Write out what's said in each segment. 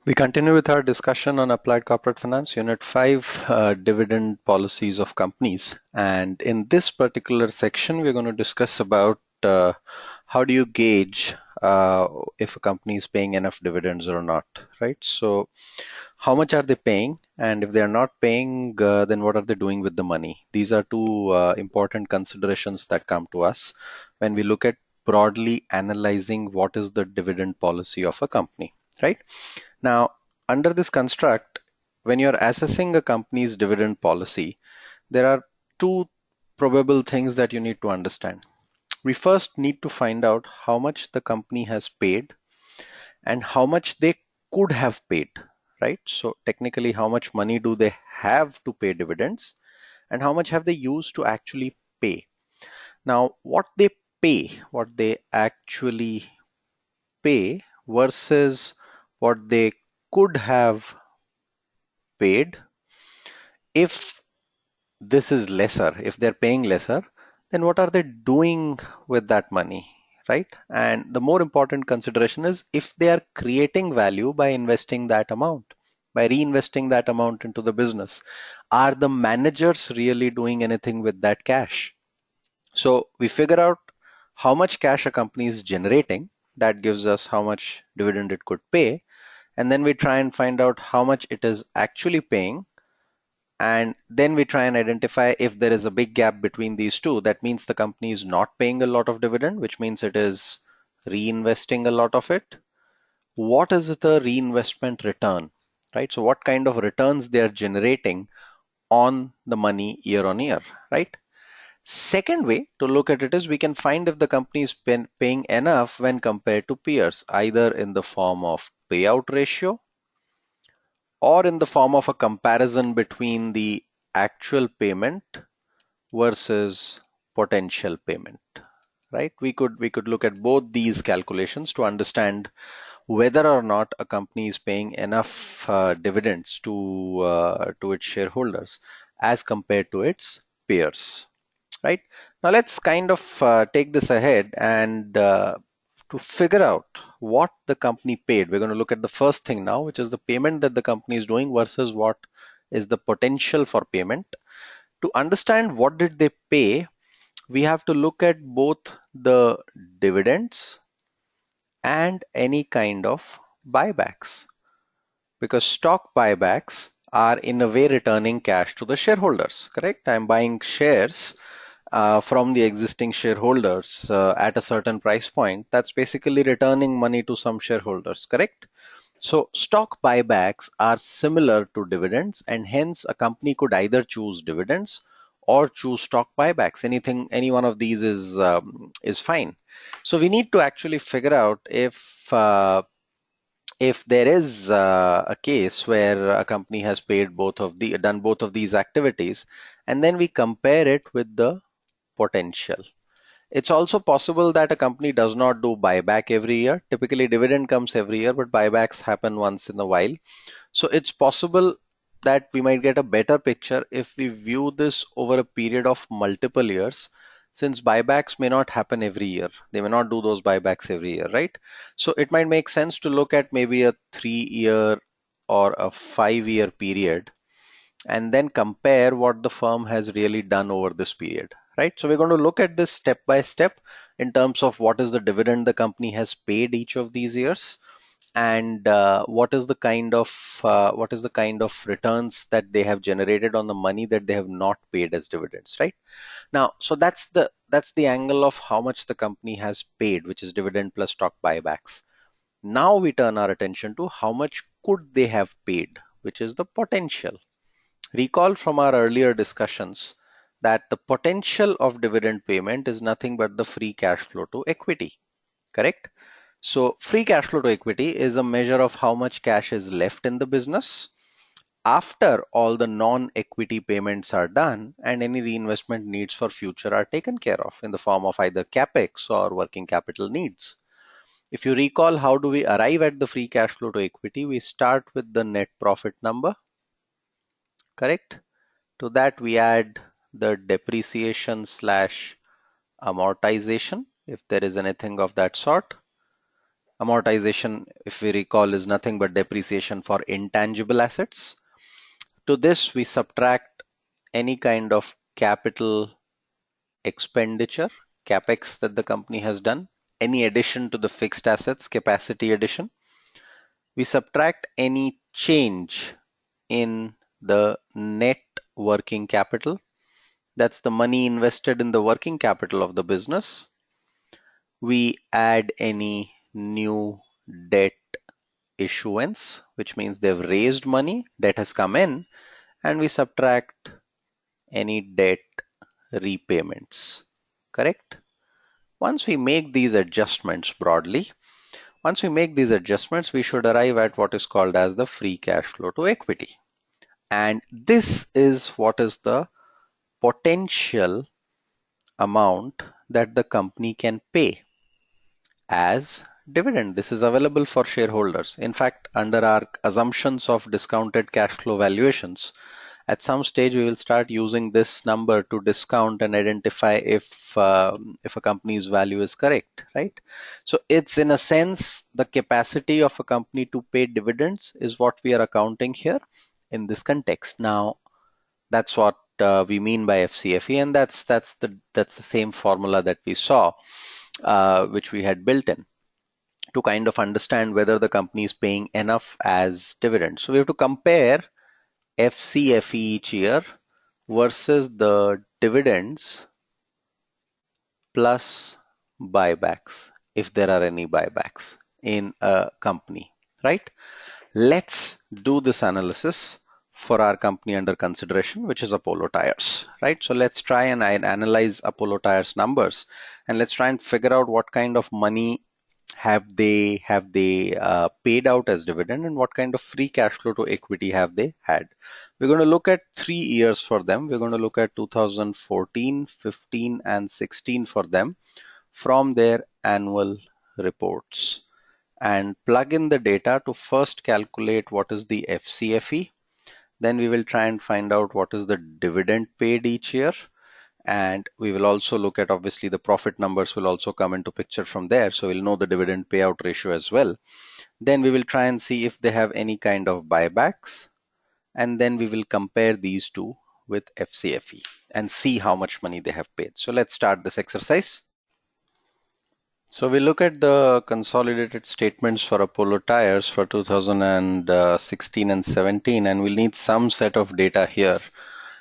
We continue with our discussion on Applied Corporate Finance, Unit 5, Dividend Policies of Companies. And in this particular section, we're going to discuss about how do you gauge if a company is paying enough dividends or not, right? So how much are they paying? And if they're not paying, then what are they doing with the money? These are two important considerations that come to us when we look at broadly analyzing what is the dividend policy of a company, right? Now, under this construct, when you're assessing a company's dividend policy, there are two probable things that you need to understand. We first need to find out how much the company has paid and how much they could have paid, right? So technically, how much money do they have to pay dividends and how much have they used to actually pay? Now, what they pay, what they actually pay versus what they could have paid, if this is lesser, if they're paying lesser, then what are they doing with that money, right? And the more important consideration is if they are creating value by investing that amount, by reinvesting that amount into the business, are the managers really doing anything with that cash? So we figure out how much cash a company is generating. That gives us how much dividend it could pay. And then we try and find out how much it is actually paying, and then we try and identify if there is a big gap between these two. That means the company is not paying a lot of dividend, which means it is reinvesting a lot of it. What is the reinvestment return, right? So what kind of returns they are generating on the money year on year, right? Second way to look at it is we can find if the company is paying enough when compared to peers, either in the form of payout ratio or in the form of a comparison between the actual payment versus potential payment, right? We could look at both these calculations to understand whether or not a company is paying enough dividends to its shareholders as compared to its peers, right? Now let's kind of take this ahead and to figure out what the company paid. We're going to look at the first thing now, which is the payment that the company is doing versus what is the potential for payment. To understand what did they pay, we have to look at both the dividends and any kind of buybacks, because stock buybacks are in a way returning cash to the shareholders, correct? I'm buying shares from the existing shareholders at a certain price point. That's basically returning money to some shareholders, correct? So stock buybacks are similar to dividends, and hence a company could either choose dividends or choose stock buybacks. Any one of these is fine. So we need to actually figure out if there is a case where a company has paid done both of these activities, and then we compare it with the potential. It's also possible that a company does not do buyback every year. Typically, dividend comes every year, but buybacks happen once in a while. So it's possible that we might get a better picture if we view this over a period of multiple years, since buybacks may not happen every year. They may not do those buybacks every year, right? So it might make sense to look at maybe a 3 year or a 5 year period and then compare what the firm has really done over this period, right? So we're going to look at this step by step in terms of what is the dividend the company has paid each of these years, and what is the kind of returns that they have generated on the money that they have not paid as dividends, right? Now, so that's the angle of how much the company has paid, which is dividend plus stock buybacks. Now we turn our attention to how much could they have paid, which is the potential. Recall from our earlier discussions that the potential of dividend payment is nothing but the free cash flow to equity, correct? So free cash flow to equity is a measure of how much cash is left in the business after all the non-equity payments are done and any reinvestment needs for future are taken care of in the form of either capex or working capital needs. If you recall, how do we arrive at the free cash flow to equity? We start with the net profit number, correct? To that we add the depreciation slash amortization, if there is anything of that sort. Amortization, if we recall, is nothing but depreciation for intangible assets. To this, we subtract any kind of capital expenditure, capex, that the company has done, any addition to the fixed assets, capacity addition. We subtract any change in the net working capital. That's the money invested in the working capital of the business. We add any new debt issuance, which means they've raised money, debt has come in, and we subtract any debt repayments. Correct? Once we make these adjustments broadly, we should arrive at what is called as the free cash flow to equity. And this is what is the potential amount that the company can pay as dividend. This is available for shareholders. In fact, under our assumptions of discounted cash flow valuations, at some stage we will start using this number to discount and identify if a company's value is correct, right? So it's, in a sense, the capacity of a company to pay dividends is what we are accounting here in this context. Now, that's what we mean by FCFE, and that's the same formula that we saw, which we had built in to kind of understand whether the company is paying enough as dividends. So we have to compare FCFE each year versus the dividends plus buybacks, if there are any buybacks in a company, right? Let's do this analysis for our company under consideration, which is Apollo Tyres, right? So let's try and analyze Apollo Tyres numbers, and let's try and figure out what kind of money have they paid out as dividend, and what kind of free cash flow to equity have they had. We're going to look at 3 years for them. We're going to look at 2014, 15, and 16 for them from their annual reports, and plug in the data to first calculate what is the FCFE. Then we will try and find out what is the dividend paid each year. And we will also look at, obviously, the profit numbers will also come into picture from there. So we'll know the dividend payout ratio as well. Then we will try and see if they have any kind of buybacks. And then we will compare these two with FCFE and see how much money they have paid. So let's start this exercise. So we look at the consolidated statements for Apollo Tyres for 2016 and 17, and we'll need some set of data here.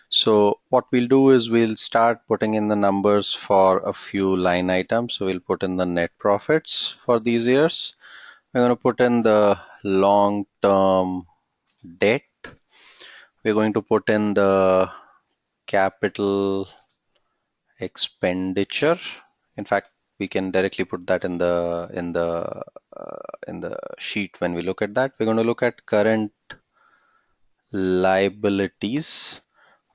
So what we'll do is we'll start putting in the numbers for a few line items. So we'll put in the net profits for these years. We're going to put in the long-term debt. We're going to put in the capital expenditure. In fact, we can directly put that in the sheet when we look at that. We're going to look at current liabilities.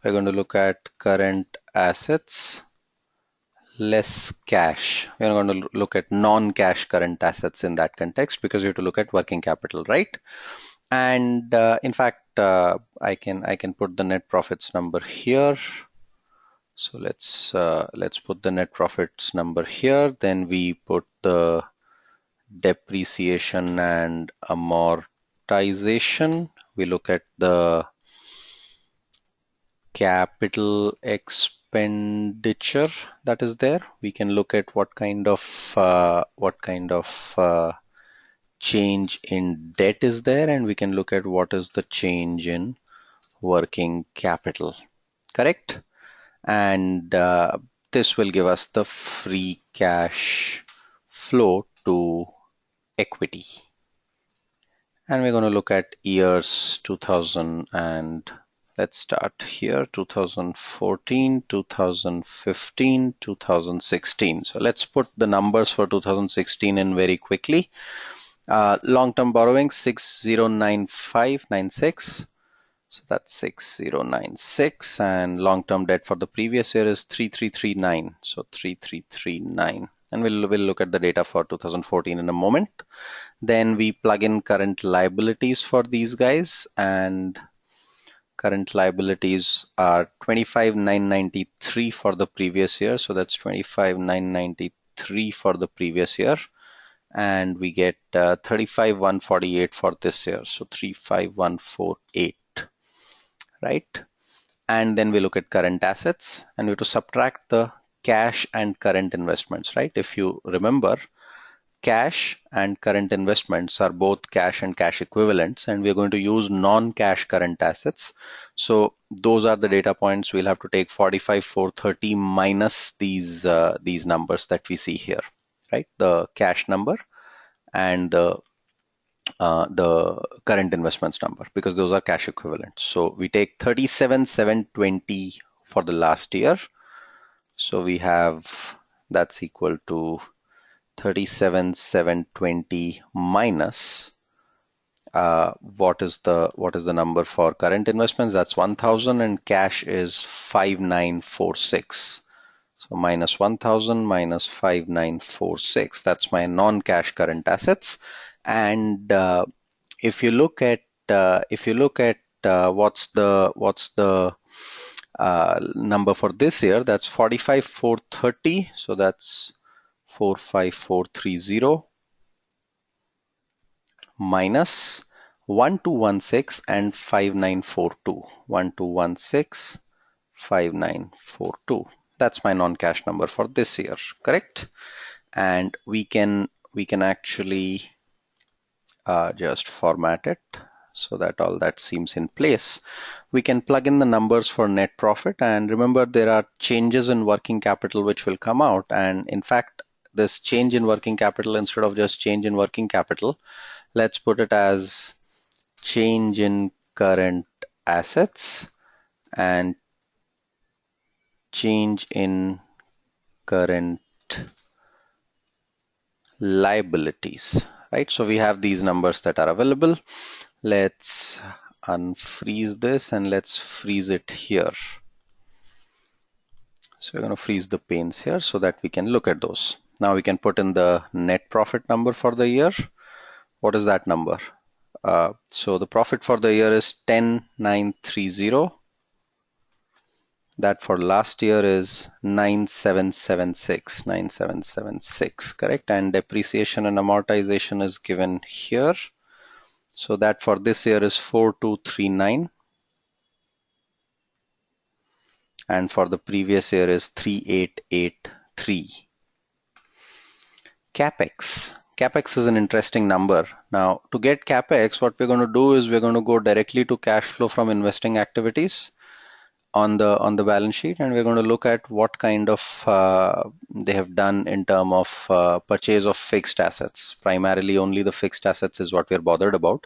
We're going to look at current assets less cash. We're going to look at non-cash current assets in that context, because we have to look at working capital, right? And in fact, I can put the net profits number here. So let's put the net profits number here. Then we put the depreciation and amortization. We look at the capital expenditure that is there. We can look at what kind of change in debt is there, and we can look at what is the change in working capital. Correct? And this will give us the free cash flow to equity. And we're going to look at years 2000 and let's start here, 2014, 2015, 2016. So let's put the numbers for 2016 in very quickly. Long-term borrowing 609596. So that's 6096, and long-term debt for the previous year is 3339. So 3339. And we'll look at the data for 2014 in a moment. Then we plug in current liabilities for these guys, and current liabilities are 25,993 for the previous year. So that's 25,993 for the previous year. and we get 35,148 for this year. So 35,148, right? And then we look at current assets, and we have to subtract the cash and current investments, right? If you remember, cash and current investments are both cash and cash equivalents, and we're going to use non-cash current assets. So those are the data points. We'll have to take 45,430 minus these numbers that we see here, right? The cash number and the current investments number, because those are cash equivalents. So we take 37,720 for the last year. So we have, that's equal to 37,720 minus what is the number for current investments? That's 1,000, and cash is 5,946. So minus 1,000 minus 5,946. That's my non-cash current assets. And if you look at what's the number for this year, that's 45,430. So that's 45,430 minus 1,216 and 5,942. 1,216, 5,942. That's my non-cash number for this year, correct? And we can actually just format it so that all that seems in place. We can plug in the numbers for net profit, and remember, there are changes in working capital which will come out, and in fact this change in working capital, instead of just change in working capital, let's put it as change in current assets and change in current liabilities, right? So we have these numbers that are available. Let's unfreeze this and let's freeze it here. So we're going to freeze the panes here so that we can look at those. Now we can put in the net profit number for the year. What is that number? So the profit for the year is 10,930. That for last year is 9,776, correct? And depreciation and amortization is given here. So that for this year is 4,239. And for the previous year is 3,883. CapEx. CapEx is an interesting number. Now, to get CapEx, what we're going to do is we're going to go directly to cash flow from investing activities on the balance sheet, and we're going to look at what kind of they have done in terms of purchase of fixed assets. Primarily only the fixed assets is what we're bothered about.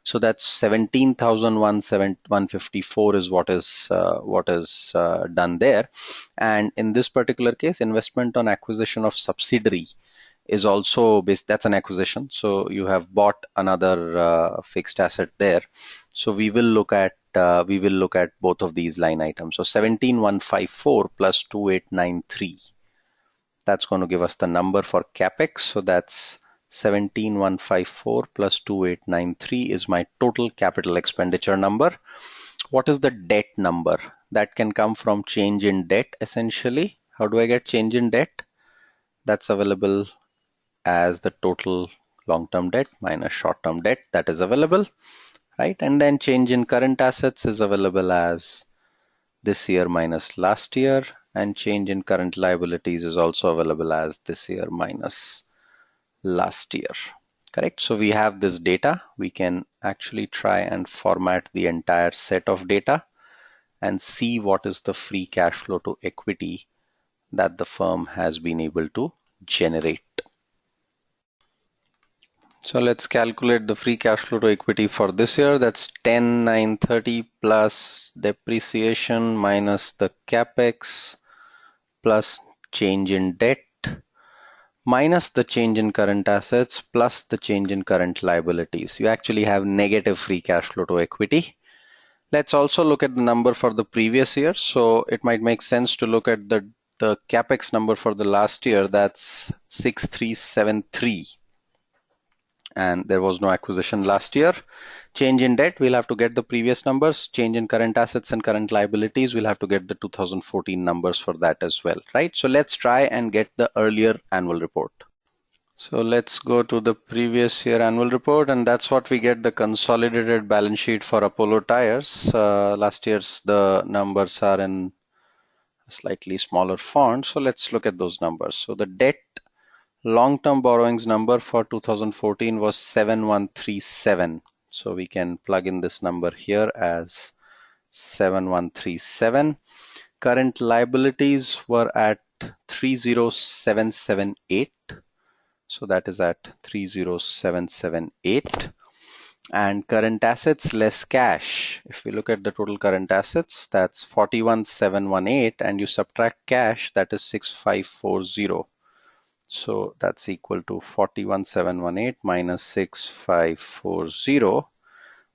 So that's 17,154 is what is done there. And in this particular case, investment on acquisition of subsidiary is also based, that's an acquisition. So you have bought another fixed asset there. So we will look at both of these line items. So 17,154 plus 2,893. That's going to give us the number for CapEx. So that's 17,154 plus 2,893 is my total capital expenditure number. What is the debt number? That can come from change in debt essentially. How do I get change in debt? That's available as the total long-term debt minus short-term debt that is available, right? And then change in current assets is available as this year minus last year, and change in current liabilities is also available as this year minus last year, correct? So we have this data. We can actually try and format the entire set of data and see what is the free cash flow to equity that the firm has been able to generate. So let's calculate the free cash flow to equity for this year. That's 10,930 plus depreciation minus the capex plus change in debt minus the change in current assets plus the change in current liabilities. You actually have negative free cash flow to equity. Let's also look at the number for the previous year. So it might make sense to look at the capex number for the last year. That's 6,373. And there was no acquisition last year. Change in debt, we'll have to get the previous numbers. Change in current assets and current liabilities, we'll have to get the 2014 numbers for that as well, right? So let's try and get the earlier annual report. So let's go to the previous year annual report, and that's what we get, the consolidated balance sheet for Apollo Tyres. Last year's the numbers are in slightly smaller font, so let's look at those numbers. So the debt long-term borrowings number for 2014 was 7137. So we can plug in this number here as 7137. Current liabilities were at 30778. So that is at 30778. And current assets less cash. If we look at the total current assets, that's 41718, and you subtract cash, that is 6540. So that's equal to 41718 minus 6540.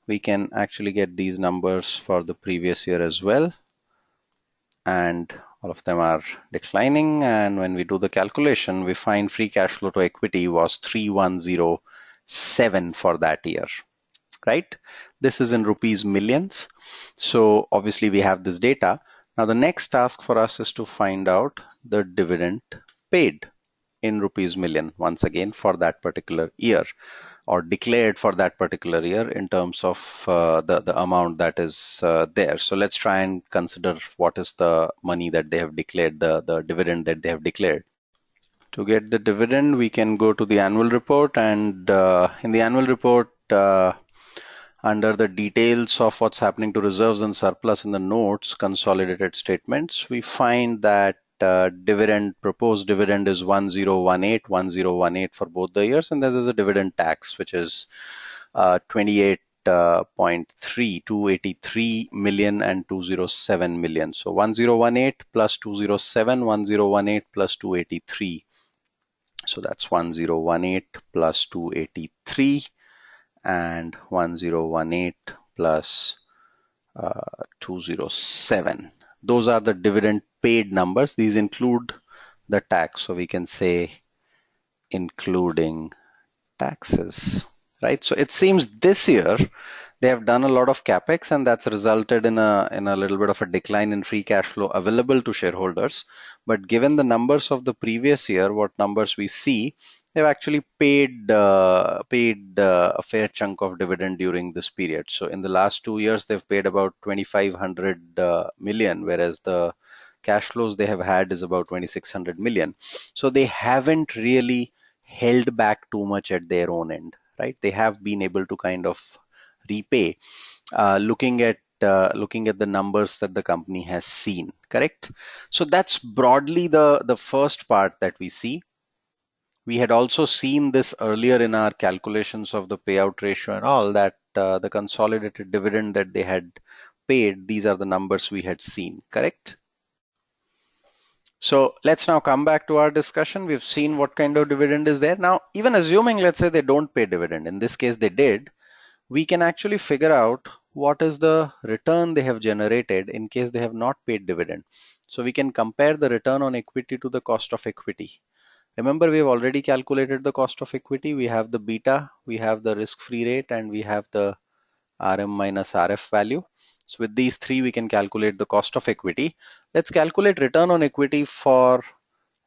We can actually get these numbers for the previous year as well, and all of them are declining. And when we do the calculation, we find free cash flow to equity was 3107 for that year, right? This is in rupees millions. So obviously we have this data. Now the next task for us is to find out the dividend paid in rupees million once again for that particular year, or declared for that particular year in terms of the amount that is there. So let's try and consider what is the money that they have declared, the dividend that they have declared. To get the dividend, we can go to the annual report, and in the annual report, under the details of what's happening to reserves and surplus in the notes, consolidated statements, we find that proposed dividend is 1018 for both the years, and there is a dividend tax which is 28.3 million and 207 million. So 1018 plus 207, 1018 plus 283. So that's 1018 plus 283 and 1018 plus 207. Those are the dividend paid numbers. These include the tax. So we can say including taxes, right? So it seems this year they have done a lot of capex, and that's resulted in a little bit of a decline in free cash flow available to shareholders. But given the numbers of the previous year, what numbers we see, they've actually paid a fair chunk of dividend during this period. So in the last 2 years, they've paid about 2,500 million, whereas the cash flows they have had is about 2,600 million. So they haven't really held back too much at their own end, right? They have been able to kind of repay, looking at the numbers that the company has seen, correct? So that's broadly the first part that we see. We had also seen this earlier in our calculations of the payout ratio and all that, the consolidated dividend that they had paid, these are the numbers we had seen, correct? So let's now come back to our discussion. We've seen what kind of dividend is there. Now, even assuming, let's say they don't pay dividend, in this case they did, we can actually figure out what is the return they have generated in case they have not paid dividend. So we can compare the return on equity to the cost of equity. Remember, we have already calculated the cost of equity. We have the beta, we have the risk-free rate, and we have the RM minus RF value. So with these three, we can calculate the cost of equity. Let's calculate return on equity for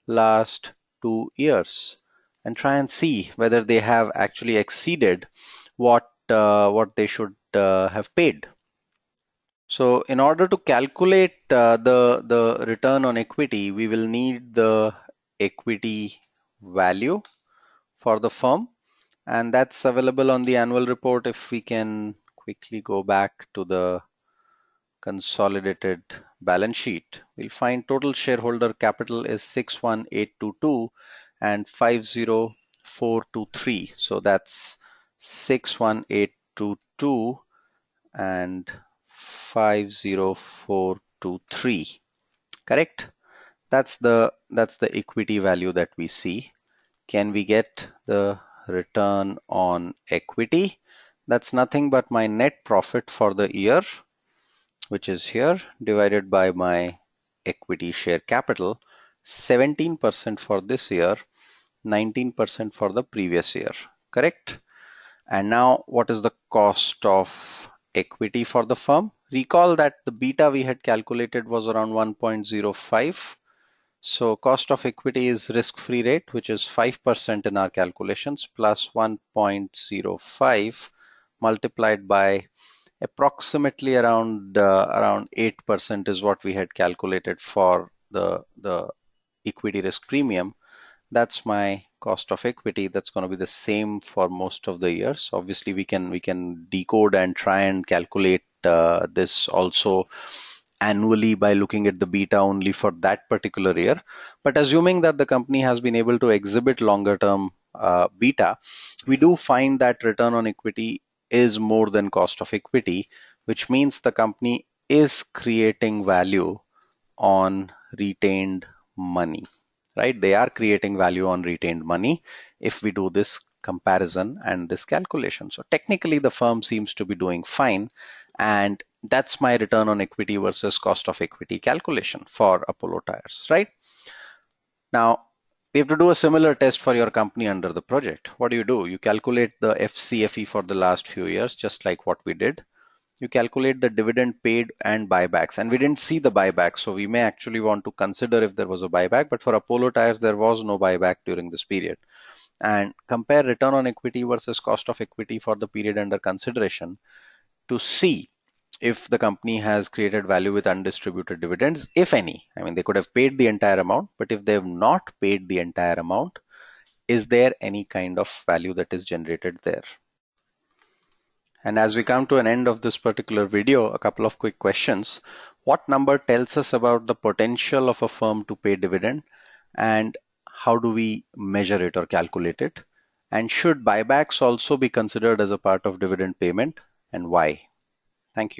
last 2 years and try and see whether they have actually exceeded what they should have paid. So in order to calculate the return on equity, we will need the equity value for the firm, and that's available on the annual report. If we can quickly go back to the consolidated balance sheet, we'll find total shareholder capital is 61822 and 50423. So that's 61822 and 50423, correct? That's the equity value that we see. Can we get the return on equity? That's nothing but my net profit for the year, which is here, divided by my equity share capital, 17% for this year, 19% for the previous year, correct? And now what is the cost of equity for the firm? Recall that the beta we had calculated was around 1.05. So cost of equity is risk-free rate, which is 5% in our calculations, plus 1.05 multiplied by approximately around 8% is what we had calculated for the equity risk premium. That's my cost of equity. That's going to be the same for most of the years. Obviously, we can decode and try and calculate this also annually by looking at the beta only for that particular year. But assuming that the company has been able to exhibit longer term beta, we do find that return on equity is more than cost of equity, which means the company is creating value on retained money, right? They are creating value on retained money if we do this comparison and this calculation. So technically the firm seems to be doing fine, and that's my return on equity versus cost of equity calculation for Apollo Tyres, right? Now, we have to do a similar test for your company under the project. What do? You calculate the FCFE for the last few years, just like what we did. You calculate the dividend paid and buybacks, and we didn't see the buyback, so we may actually want to consider if there was a buyback, but for Apollo Tyres there was no buyback during this period. And compare return on equity versus cost of equity for the period under consideration to see if the company has created value with undistributed dividends, if any. I mean, they could have paid the entire amount, but if they have not paid the entire amount, is there any kind of value that is generated there? And as we come to an end of this particular video, a couple of quick questions. What number tells us about the potential of a firm to pay dividend, and how do we measure it or calculate it? And should buybacks also be considered as a part of dividend payment, and why? Thank you.